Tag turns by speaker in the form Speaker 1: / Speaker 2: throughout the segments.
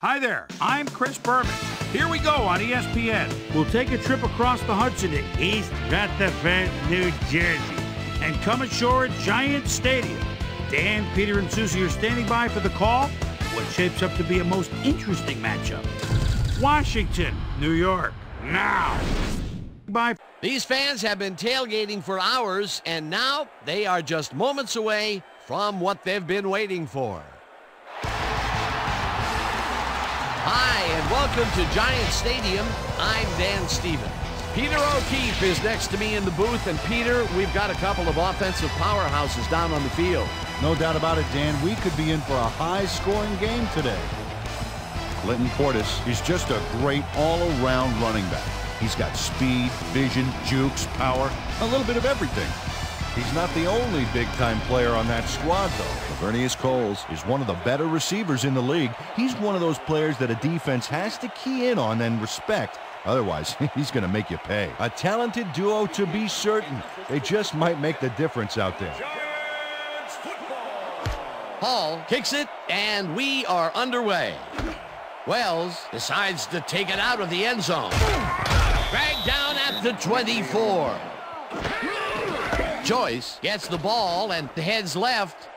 Speaker 1: Hi there, I'm Chris Berman. Here we go on ESPN. We'll take a trip across the Hudson to East Rutherford, New Jersey, and come ashore at Giant Stadium. Dan, Peter, and Susie are standing by for the call. What shapes up to be a most interesting matchup. Washington, New York, now. Bye.
Speaker 2: These fans have been tailgating for hours, and now they are just moments away from what they've been waiting for. Hi, and welcome to Giant Stadium. I'm Dan Stevens. Peter O'Keefe is next to me in the booth, and Peter, we've got a couple of offensive powerhouses down on the field.
Speaker 3: No doubt about it, Dan. We could be in for a high-scoring game today. Clinton Portis is just a great all-around running back. He's got speed, vision, jukes, power, a little bit of everything. He's not the only big-time player on that squad, though. Lavernius Coles is one of the better receivers in the league. He's one of those players that a defense has to key in on and respect. Otherwise, he's going to make you pay. A talented duo to be certain. They just might make the difference out there.
Speaker 2: Hall kicks it, and we are underway. Wells decides to take it out of the end zone. Dragged down at the 24. Joyce gets the ball and heads left.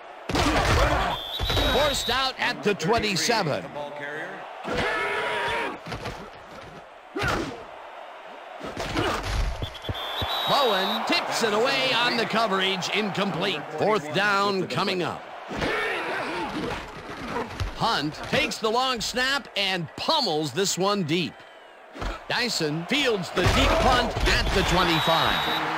Speaker 2: Forced out at the 27. Bowen tips it away on the coverage, incomplete. Fourth down coming up. Hunt takes the long snap and pummels this one deep. Dyson fields the deep punt at the 25.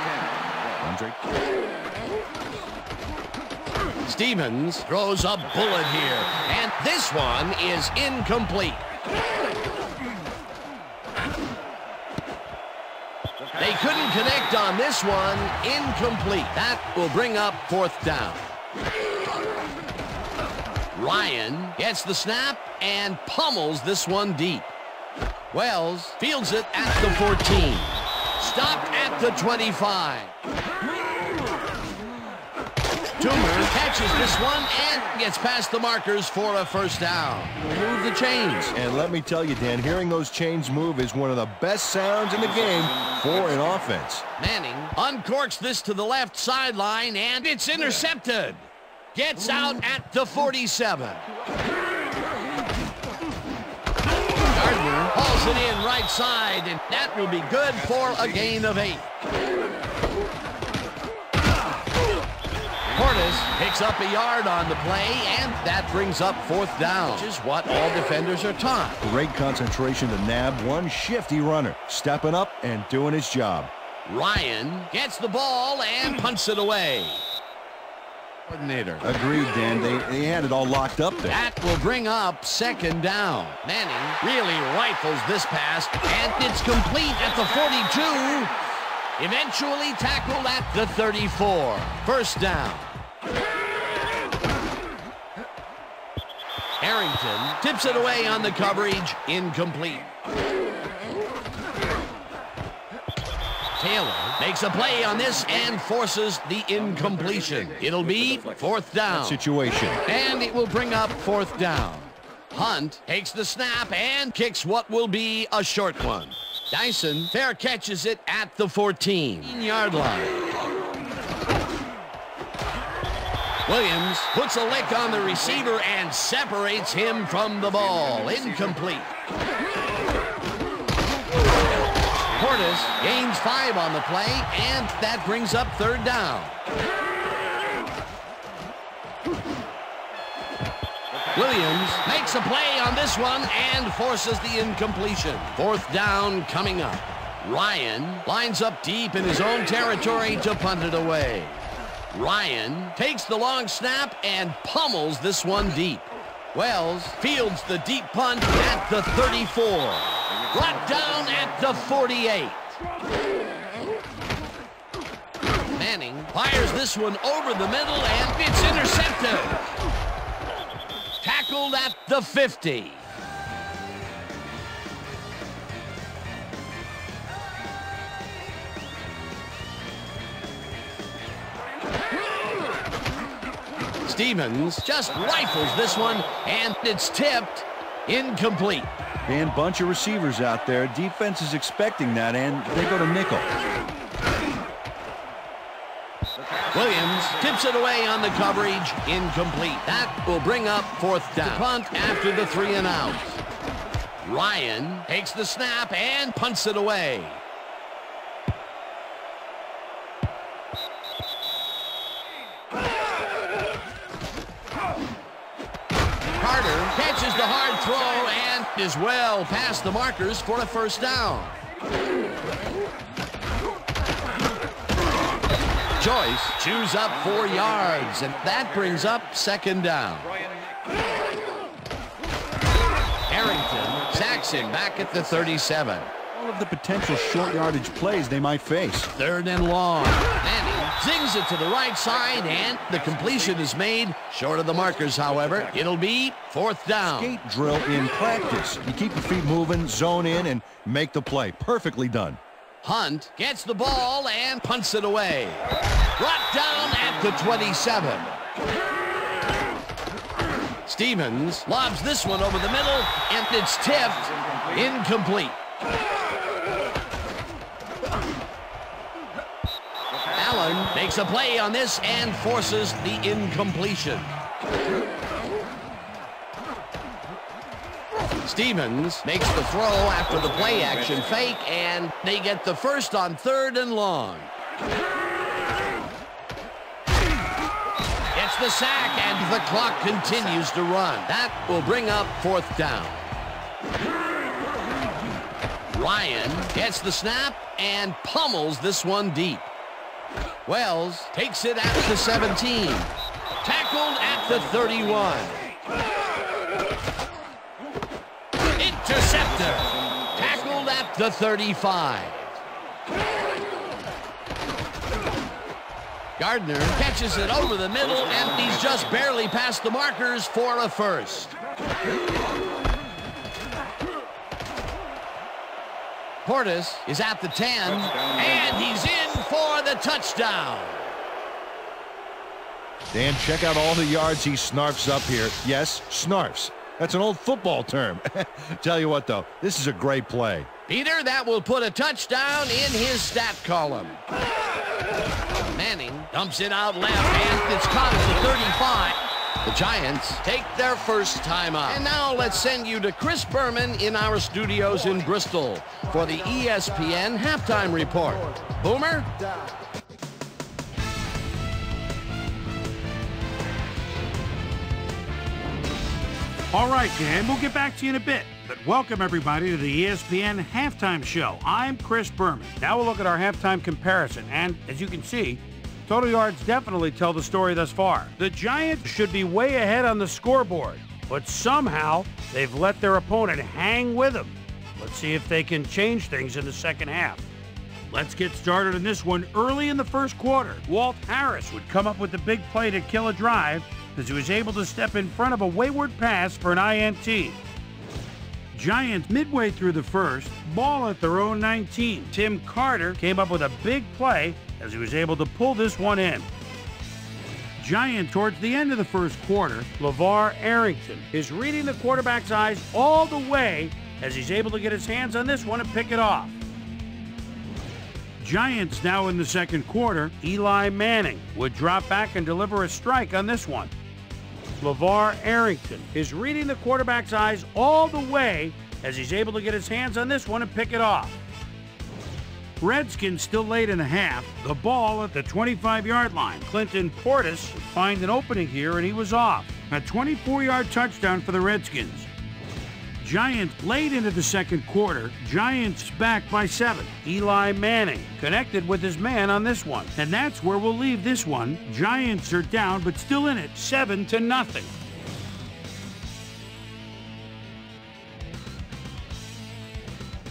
Speaker 2: Stevens throws a bullet here, and this one is incomplete. They couldn't connect on this one. Incomplete. That will bring up fourth down. Ryan gets the snap and pummels this one deep. Wells fields it at the 14. Stopped at the 25. Toomer catches this one and gets past the markers for a first down. Move the chains.
Speaker 3: And let me tell you, Dan, hearing those chains move is one of the best sounds in the game for an offense.
Speaker 2: Manning uncorks this to the left sideline, and it's intercepted. Gets out at the 47. Gardner hauls it in right side, and that will be good for a gain of 8. Portis picks up a yard on the play, and that brings up fourth down, which is what all defenders are taught.
Speaker 3: Great concentration to nab one shifty runner, stepping up and doing his job.
Speaker 2: Ryan gets the ball and punts it away. Coordinator.
Speaker 3: Agreed, Dan. They had it all locked up there.
Speaker 2: That will bring up second down. Manning really rifles this pass, and it's complete at the 42. Eventually tackled at the 34. First down. Harrington tips it away on the coverage. Incomplete. Taylor makes a play on this and forces the incompletion. It'll be fourth down.
Speaker 3: Situation.
Speaker 2: And it will bring up fourth down. Hunt takes the snap and kicks what will be a short one. Dyson fair catches it at the 14-yard line. Williams puts a lick on the receiver and separates him from the ball. Incomplete. Portis gains 5 on the play, and that brings up third down. Williams makes a play on this one and forces the incompletion. Fourth down coming up. Ryan lines up deep in his own territory to punt it away. Ryan takes the long snap and pummels this one deep. Wells fields the deep punt at the 34. Brought down at the 48. Manning fires this one over the middle, and it's intercepted. Tackled at the 50. Stevens just rifles this one, and it's tipped Incomplete.
Speaker 3: And bunch of receivers out there. Defense is expecting that, and they go to nickel.
Speaker 2: Williams tips it away on the coverage. Incomplete. That will bring up fourth down. The punt after the 3 and out. Ryan takes the snap and punts it away. Carter catches the hard throw and is well past the markers for a first down. Joyce chews up 4 yards, and that brings up second down. Harrington sacks him back at the 37.
Speaker 3: All of the potential short yardage plays they might face.
Speaker 2: Third and long. Manning zings it to the right side, and the completion is made. Short of the markers, however. It'll be fourth down.
Speaker 3: Skate drill in practice. You keep your feet moving, zone in, and make the play. Perfectly done.
Speaker 2: Hunt gets the ball and punts it away. Brought down at the 27. Stevens lobs this one over the middle, and it's tipped. Incomplete. Allen makes a play on this and forces the incompletion. Stevens makes the throw after the play action fake, and they get the first on 3rd and long. Gets the sack, and the clock continues to run. That will bring up fourth down. Ryan gets the snap and pummels this one deep. Wells takes it at the 17. Tackled at the 31. Interceptor. Tackled at the 35. Gardner catches it over the middle, and he's just barely past the markers for a first. Portis is at the 10, and he's in for the touchdown.
Speaker 3: Dan, check out all the yards he snarfs up here. Yes, snarfs. That's an old football term. Tell you what, though, this is a great play.
Speaker 2: Peter, that will put a touchdown in his stat column. Manning dumps it out left, and it's caught at the 35. The Giants take their first time out. And now let's send you to Chris Berman in our studios in Bristol for the ESPN halftime report. Boomer?
Speaker 1: All right, Dan, we'll get back to you in a bit. But welcome, everybody, to the ESPN halftime show. I'm Chris Berman. Now we'll look at our halftime comparison. And as you can see, total yards definitely tell the story thus far. The Giants should be way ahead on the scoreboard, but somehow they've let their opponent hang with them. Let's see if they can change things in the second half. Let's get started in this one early in the first quarter. Walt Harris would come up with the big play to kill a drive as he was able to step in front of a wayward pass for an INT. Giants midway through the first, ball at their own 19. Tim Carter came up with a big play as he was able to pull this one in. Giant towards the end of the first quarter, LeVar Arrington is reading the quarterback's eyes all the way as he's able to get his hands on this one and pick it off. Giants now in the second quarter, Eli Manning would drop back and deliver a strike on this one. LeVar Arrington is reading the quarterback's eyes all the way as he's able to get his hands on this one and pick it off. Redskins still late in the half, the ball at the 25-yard line. Clinton Portis would find an opening here, and he was off. A 24-yard touchdown for the Redskins. Giants late into the second quarter, Giants back by 7. Eli Manning connected with his man on this one. And that's where we'll leave this one. Giants are down, but still in it, 7-0.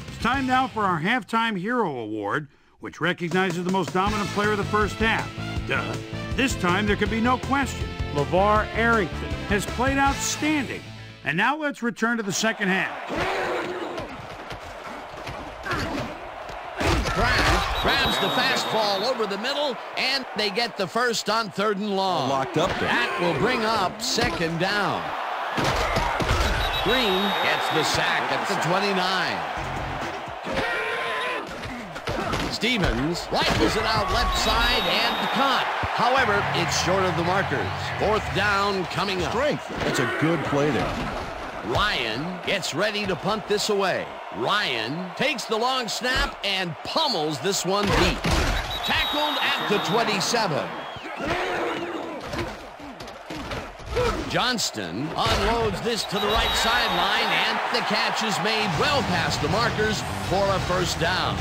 Speaker 1: It's time now for our Halftime Hero Award, which recognizes the most dominant player of the first half. Duh. This time there can be no question. LeVar Arrington has played outstanding. And now let's return to the second half.
Speaker 2: Grabs the fastball over the middle, and they get the first on 3rd and long.
Speaker 3: Locked up there.
Speaker 2: That will bring up second down. Green gets the sack at the 29. Stevens rifles it out left side and caught. However, it's short of the markers. 4th down coming up.
Speaker 3: Strength. That's a good play there.
Speaker 2: Ryan gets ready to punt this away. Ryan takes the long snap and pummels this one deep. Tackled at the 27. Johnston unloads this to the right sideline, and the catch is made well past the markers for a 1st down.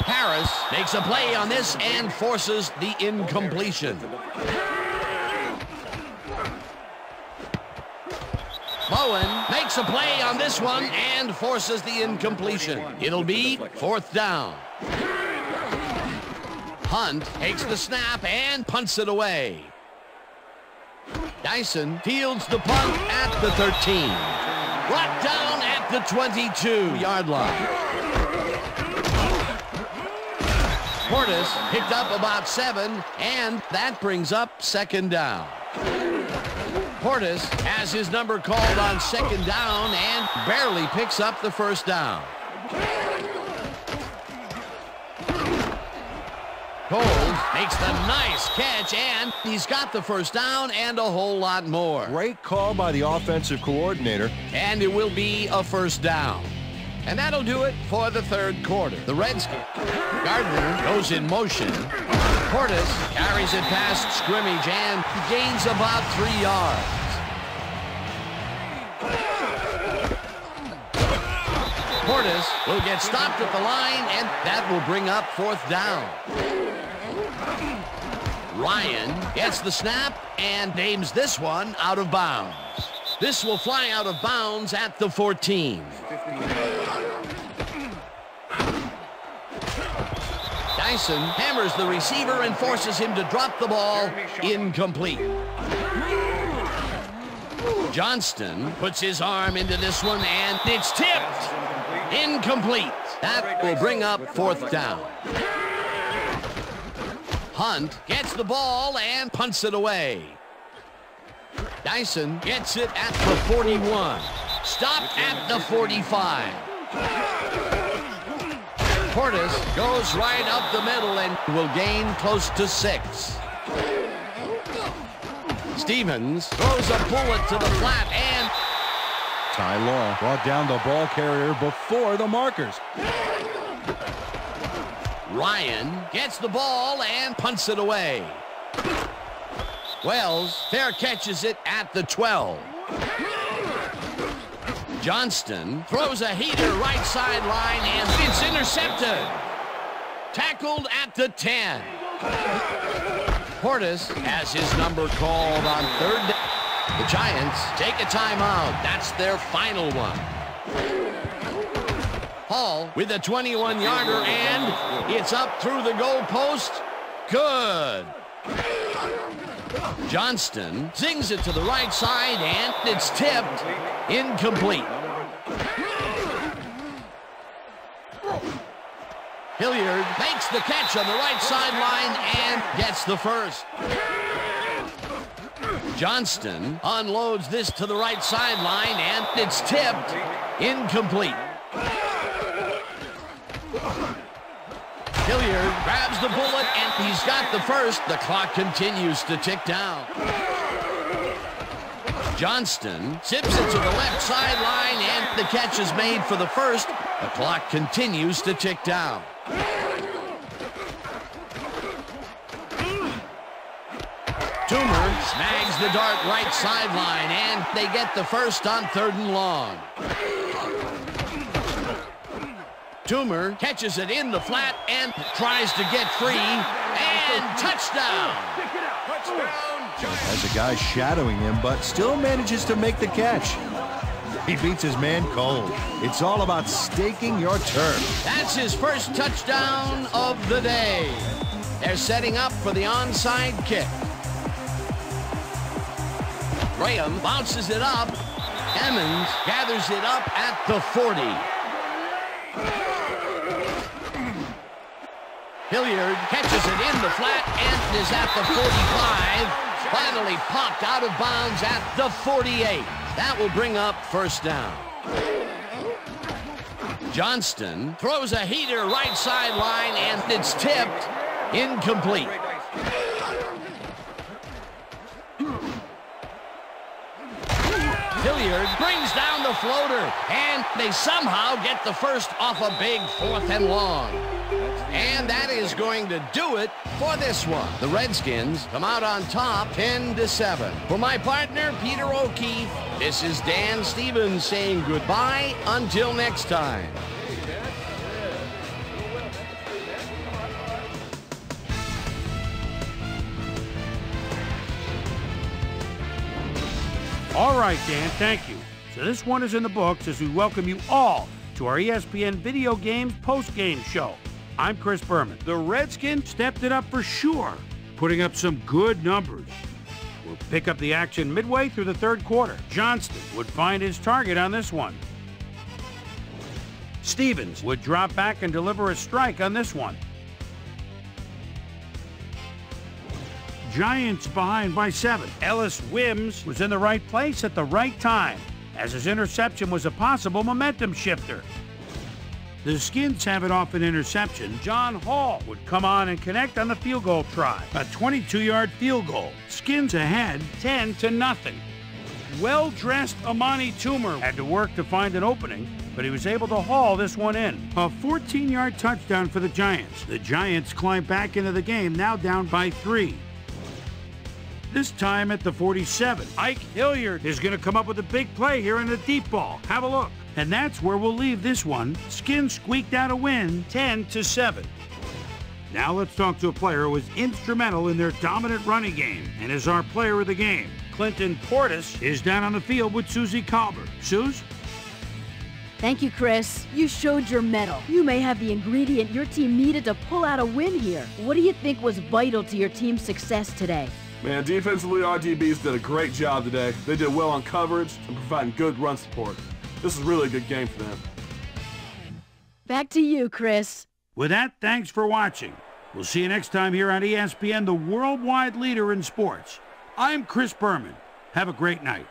Speaker 2: Harris makes a play on this and forces the incompletion. Bowen makes a play on this one and forces the incompletion. It'll be 4th down. Hunt takes the snap and punts it away. Dyson fields the punt at the 13. Brought down at the 22-yard line. Portis picked up about 7, and that brings up 2nd down. Portis has his number called on 2nd down and barely picks up the 1st down. Coles makes the nice catch, and he's got the 1st down and a whole lot more.
Speaker 3: Great call by the offensive coordinator.
Speaker 2: And it will be a 1st down. And that'll do it for the 3rd quarter. The Redskins. Gardner goes in motion. Portis carries it past scrimmage and gains about 3 yards. Portis will get stopped at the line, and that will bring up 4th down. Ryan gets the snap and aims this one out of bounds. This will fly out of bounds at the 14. Dyson hammers the receiver and forces him to drop the ball. Incomplete. Johnston puts his arm into this one, and it's tipped. Incomplete. That will bring up 4th down. Hunt gets the ball and punts it away. Dyson gets it at the 41. Stopped at the 45. Portis goes right up the middle and will gain close to 6. Stevens throws a bullet to the flat, and
Speaker 3: Ty Law brought down the ball carrier before the markers.
Speaker 2: Ryan gets the ball and punts it away. Wells fair catches it at the 12. Johnston throws a heater right sideline, and it's intercepted. Tackled at the 10. Portis has his number called on 3rd down. The Giants take a timeout. That's their final one. Hall with a 21-yarder, and it's up through the goalpost. Good. Johnston zings it to the right side, and it's tipped. Incomplete. Hilliard makes the catch on the right sideline and gets the 1st. Johnston unloads this to the right sideline, and it's tipped. Incomplete. Hilliard grabs the bullet, and he's got the 1st. The clock continues to tick down. Johnston zips it to the left sideline, and the catch is made for the 1st. The clock continues to tick down. Toomer snags the dart right sideline, and they get the 1st on 3rd and long. Toomer catches it in the flat and tries to get free, and touchdown.
Speaker 3: Has a guy shadowing him, but still manages to make the catch. He beats his man cold. It's all about staking your turf.
Speaker 2: That's his 1st touchdown of the day. They're setting up for the onside kick. Graham bounces it up. Emmons gathers it up at the 40. Hilliard catches it in the flat and is at the 45. Finally popped out of bounds at the 48. That will bring up first down. Johnston throws a heater right sideline, and it's tipped. Incomplete. Hilliard brings down the floater, and they somehow get the first off a big 4th and long. And that is going to do it for this one. The Redskins come out on top 10-7. For my partner, Peter O'Keefe, this is Dan Stevens saying goodbye until next time.
Speaker 1: All right, Dan, thank you. So this one is in the books as we welcome you all to our ESPN Video Games post-game show. I'm Chris Berman. The Redskins stepped it up for sure, putting up some good numbers. We'll pick up the action midway through the third quarter. Johnston would find his target on this one. Stevens would drop back and deliver a strike on this one. Giants behind by 7. Ellis Wims was in the right place at the right time, as his interception was a possible momentum shifter. The Skins have it off an interception. John Hall would come on and connect on the field goal try. A 22-yard field goal. Skins ahead 10-0. Well-dressed Amani Toomer had to work to find an opening, but he was able to haul this one in. A 14-yard touchdown for the Giants. The Giants climb back into the game, now down by 3. This time at the 47. Ike Hilliard is going to come up with a big play here in the deep ball. Have a look. And that's where we'll leave this one. Skins squeaked out a win, 10-7. Now let's talk to a player who was instrumental in their dominant running game and is our player of the game. Clinton Portis is down on the field with Susie Colbert. Suze?
Speaker 4: Thank you, Chris. You showed your mettle. You may have the ingredient your team needed to pull out a win here. What do you think was vital to your team's success today?
Speaker 5: Man, defensively, our DBs did a great job today. They did well on coverage and providing good run support. This is really a good game for them.
Speaker 4: Back to you, Chris.
Speaker 1: With that, thanks for watching. We'll see you next time here on ESPN, the worldwide leader in sports. I'm Chris Berman. Have a great night.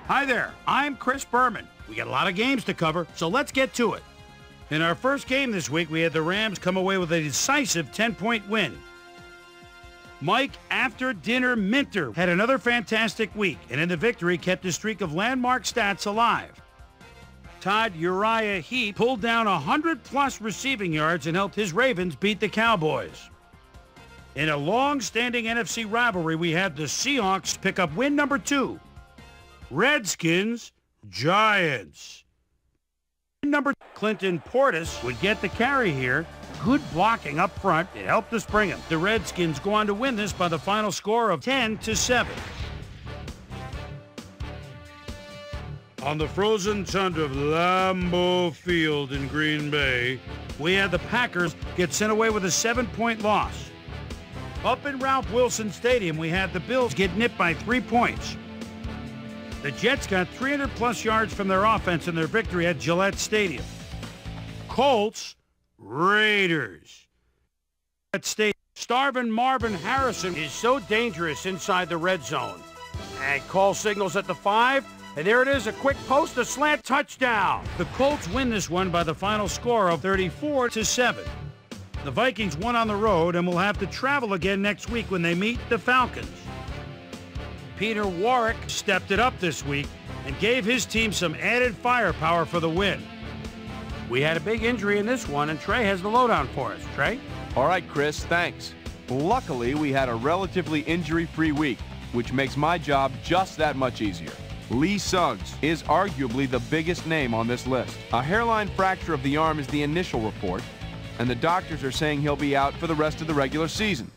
Speaker 1: Hi there, I'm Chris Berman. We got a lot of games to cover, so let's get to it. In our first game this week, we had the Rams come away with a decisive 10-point win. Mike After Dinner Minter had another fantastic week, and in the victory kept his streak of landmark stats alive. Todd Uriah Heep pulled down 100-plus receiving yards and helped his Ravens beat the Cowboys. In a long-standing NFC rivalry, we had the Seahawks pick up win number 2. Redskins, Giants. Number Clinton Portis would get the carry here. Good blocking up front. It helped us bring him. The Redskins go on to win this by the final score of 10-7. On the frozen tundra of Lambeau Field in Green Bay, we had the Packers get sent away with a 7-point loss. Up in Ralph Wilson Stadium, we had the Bills get nipped by 3 points. The Jets got 300-plus yards from their offense in their victory at Gillette Stadium. Colts, Raiders. At Stadium, starving Marvin Harrison is so dangerous inside the red zone. And call signals at the 5, and there it is, a quick post, a slant touchdown. The Colts win this one by the final score of 34-7. The Vikings won on the road and will have to travel again next week when they meet the Falcons. Peter Warwick stepped it up this week and gave his team some added firepower for the win. We had a big injury in this one, and Trey has the lowdown for us. Trey?
Speaker 6: All right, Chris, thanks. Luckily, we had a relatively injury-free week, which makes my job just that much easier. Lee Suggs is arguably the biggest name on this list. A hairline fracture of the arm is the initial report, and the doctors are saying he'll be out for the rest of the regular season.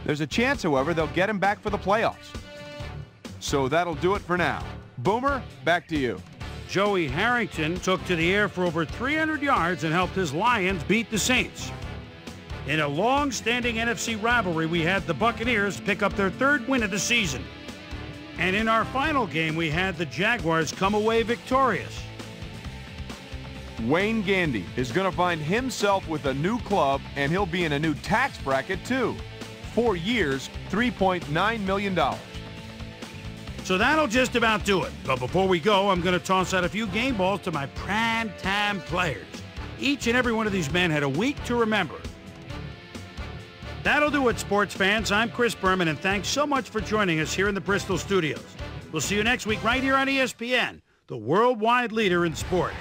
Speaker 6: There's a chance, however, they'll get him back for the playoffs. So that'll do it for now. Boomer, back to you.
Speaker 1: Joey Harrington took to the air for over 300 yards and helped his Lions beat the Saints. In a long-standing NFC rivalry, we had the Buccaneers pick up their 3rd win of the season. And in our final game, we had the Jaguars come away victorious.
Speaker 6: Wayne Gandy is going to find himself with a new club, and he'll be in a new tax bracket, too. 4 years, $3.9 million.
Speaker 1: So that'll just about do it. But before we go, I'm going to toss out a few game balls to my prime-time players. Each and every one of these men had a week to remember. That'll do it, sports fans. I'm Chris Berman, and thanks so much for joining us here in the Bristol studios. We'll see you next week right here on ESPN, the worldwide leader in sports.